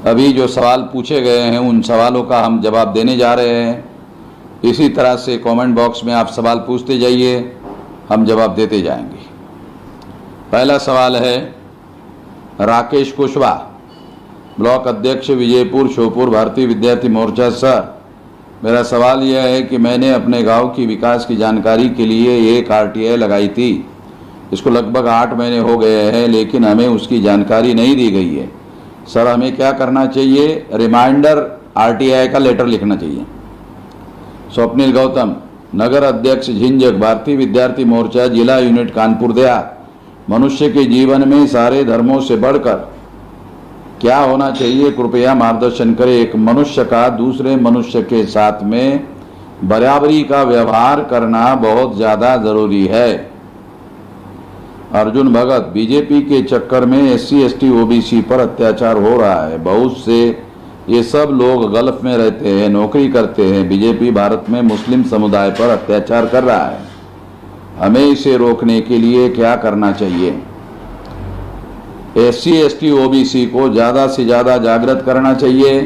अभी जो सवाल पूछे गए हैं उन सवालों का हम जवाब देने जा रहे हैं। इसी तरह से कमेंट बॉक्स में आप सवाल पूछते जाइए, हम जवाब देते जाएंगे। पहला सवाल है राकेश कुशवाहा, ब्लॉक अध्यक्ष विजयपुर श्योपुर भारतीय विद्यार्थी मोर्चा। सर, मेरा सवाल यह है कि मैंने अपने गांव की विकास की जानकारी के लिए एक आरटीआई लगाई थी। इसको लगभग 8 महीने हो गए हैं, लेकिन हमें उसकी जानकारी नहीं दी गई है। सर, हमें क्या करना चाहिए? रिमाइंडर आरटीआई का लेटर लिखना चाहिए। स्वप्निल गौतम, नगर अध्यक्ष झिंझक भारतीय विद्यार्थी मोर्चा जिला यूनिट कानपुर देहात। मनुष्य के जीवन में सारे धर्मों से बढ़कर क्या होना चाहिए, कृपया मार्गदर्शन करें। एक मनुष्य का दूसरे मनुष्य के साथ में बराबरी का व्यवहार करना बहुत ज़्यादा ज़रूरी है। अर्जुन भगत, बीजेपी के चक्कर में एससी एसटी ओबीसी पर अत्याचार हो रहा है। बहुत से ये सब लोग गल्फ में रहते हैं, नौकरी करते हैं। बीजेपी भारत में मुस्लिम समुदाय पर अत्याचार कर रहा है। हमें इसे रोकने के लिए क्या करना चाहिए? एससी एसटी ओबीसी को ज़्यादा से ज़्यादा जागृत करना चाहिए,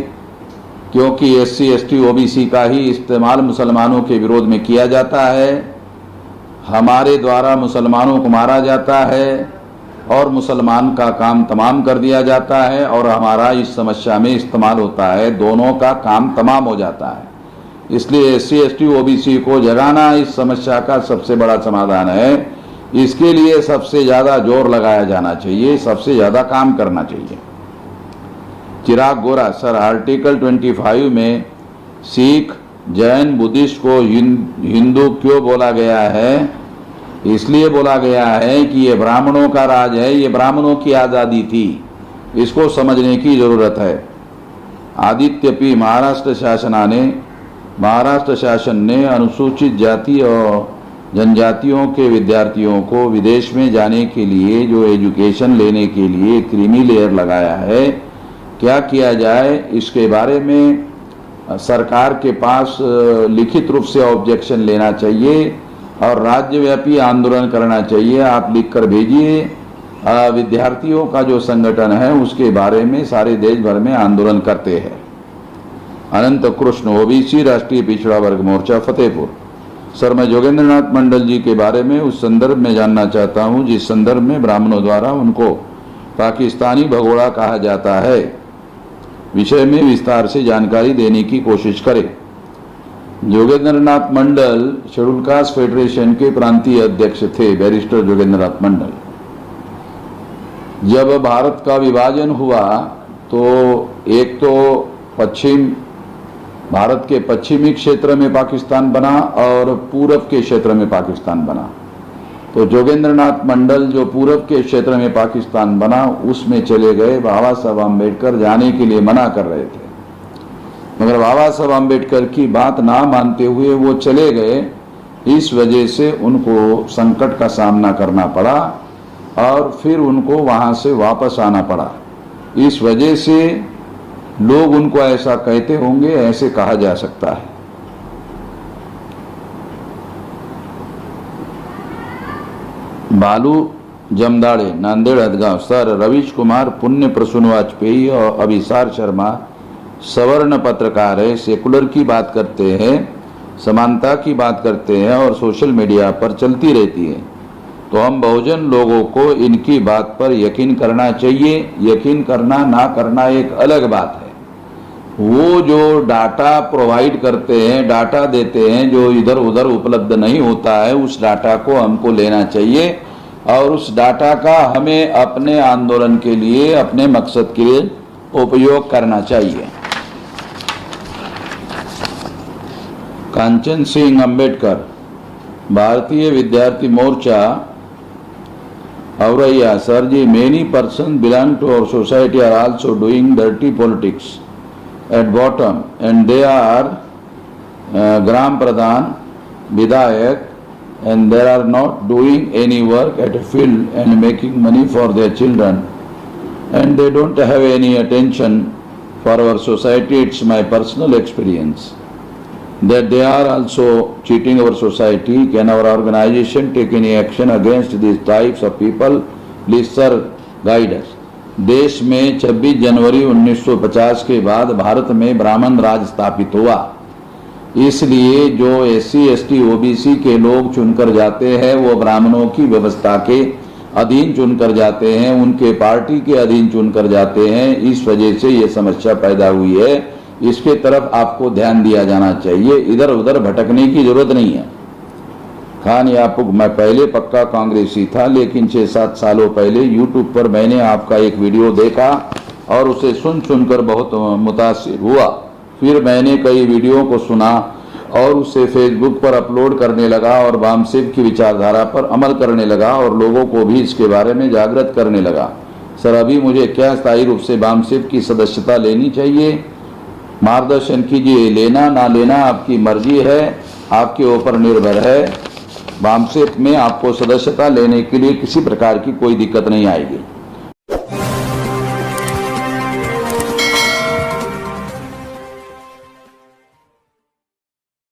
क्योंकि एससी एसटी ओबीसी का ही इस्तेमाल मुसलमानों के विरोध में किया जाता है। हमारे द्वारा मुसलमानों को मारा जाता है और मुसलमान का काम तमाम कर दिया जाता है, और हमारा इस समस्या में इस्तेमाल होता है। दोनों का काम तमाम हो जाता है। इसलिए एससी एसटी ओबीसी को जगाना इस समस्या का सबसे बड़ा समाधान है। इसके लिए सबसे ज़्यादा जोर लगाया जाना चाहिए, सबसे ज़्यादा काम करना चाहिए। चिराग गोरा, सर, आर्टिकल 25 में सिख जैन बुद्धिस्ट को हिंदू क्यों बोला गया है? इसलिए बोला गया है कि ये ब्राह्मणों का राज है, ये ब्राह्मणों की आज़ादी थी। इसको समझने की ज़रूरत है। आदित्य पी, महाराष्ट्र शासन ने अनुसूचित जाति और जनजातियों के विद्यार्थियों को विदेश में जाने के लिए जो एजुकेशन लेने के लिए क्रीमी लेयर लगाया है, क्या किया जाए? इसके बारे में सरकार के पास लिखित रूप से ऑब्जेक्शन लेना चाहिए और राज्यव्यापी आंदोलन करना चाहिए। आप लिख कर भेजिए। विद्यार्थियों का जो संगठन है उसके बारे में सारे देश भर में आंदोलन करते हैं। अनंत कृष्ण, ओबीसी राष्ट्रीय पिछड़ा वर्ग मोर्चा फतेहपुर। सर, मैं जोगेंद्र नाथ मंडल जी के बारे में उस संदर्भ में जानना चाहता हूं जिस संदर्भ में ब्राह्मणों द्वारा उनको पाकिस्तानी भगोड़ा कहा जाता है। विषय में विस्तार से जानकारी देने की कोशिश करें। जोगेंद्र नाथ मंडल शेड्यूल कास्ट फेडरेशन के प्रांतीय अध्यक्ष थे, बैरिस्टर जोगेंद्र नाथ मंडल। जब भारत का विभाजन हुआ तो एक तो भारत के पश्चिमी क्षेत्र में पाकिस्तान बना और पूरब के क्षेत्र में पाकिस्तान बना। तो जोगेंद्र नाथ मंडल जो पूरब के क्षेत्र में पाकिस्तान बना उसमें चले गए। बाबा साहब आम्बेडकर जाने के लिए मना कर रहे थे, मगर बाबा साहब आम्बेडकर की बात ना मानते हुए वो चले गए। इस वजह से उनको संकट का सामना करना पड़ा और फिर उनको वहाँ से वापस आना पड़ा। इस वजह से लोग उनको ऐसा कहते होंगे, ऐसे कहा जा सकता है। बालू जमदाड़े, नांदेड़ हदगांव। सर, रवीश कुमार पुण्य प्रसून वाजपेयी और अभिसार शर्मा सवर्ण पत्रकार है, सेकुलर की बात करते हैं, समानता की बात करते हैं और सोशल मीडिया पर चलती रहती है। तो हम बहुजन लोगों को इनकी बात पर यकीन करना चाहिए। यकीन करना ना करना एक अलग बात है। वो जो डाटा प्रोवाइड करते हैं, डाटा देते हैं जो इधर उधर उपलब्ध नहीं होता है, उस डाटा को हमको लेना चाहिए और उस डाटा का हमें अपने आंदोलन के लिए, अपने मकसद के लिए उपयोग करना चाहिए। कांचन Singh Ambedkar, Bharatiya Vidyarthi Morcha Auraiya. Sir ji, many person belong to our society are also doing dirty politics at bottom and they are gram pradhan, vidayak, and they are not doing any work at a field and making money for their children, and they don't have any attention for our society. It's my personal experience that they are also cheating our society. Can our organization take any action against these types of people? Please sir, guide us. देश में 26 जनवरी 1950 के बाद भारत में ब्राह्मण राज स्थापित हुआ। इसलिए जो SC ST OBC के लोग चुनकर जाते हैं वो ब्राह्मणों की व्यवस्था के अधीन चुनकर जाते हैं, उनके पार्टी के अधीन चुनकर जाते हैं। इस वजह से ये समस्या पैदा हुई है। इसके तरफ आपको ध्यान दिया जाना चाहिए, इधर उधर भटकने की जरूरत नहीं है। खान याकूब, मैं पहले पक्का कांग्रेसी था, लेकिन 6-7 सालों पहले यूट्यूब पर मैंने आपका एक वीडियो देखा और उसे सुनकर बहुत मुतासिर हुआ। फिर मैंने कई वीडियो को सुना और उसे फेसबुक पर अपलोड करने लगा और वामसिफ की विचारधारा पर अमल करने लगा और लोगों को भी इसके बारे में जागृत करने लगा। सर, अभी मुझे क्या स्थायी रूप से वामसिफ की सदस्यता लेनी चाहिए? मार्गदर्शन कीजिए। लेना ना लेना आपकी मर्जी है, आपके ऊपर निर्भर है। वामसिफ में आपको सदस्यता लेने के लिए किसी प्रकार की कोई दिक्कत नहीं आएगी।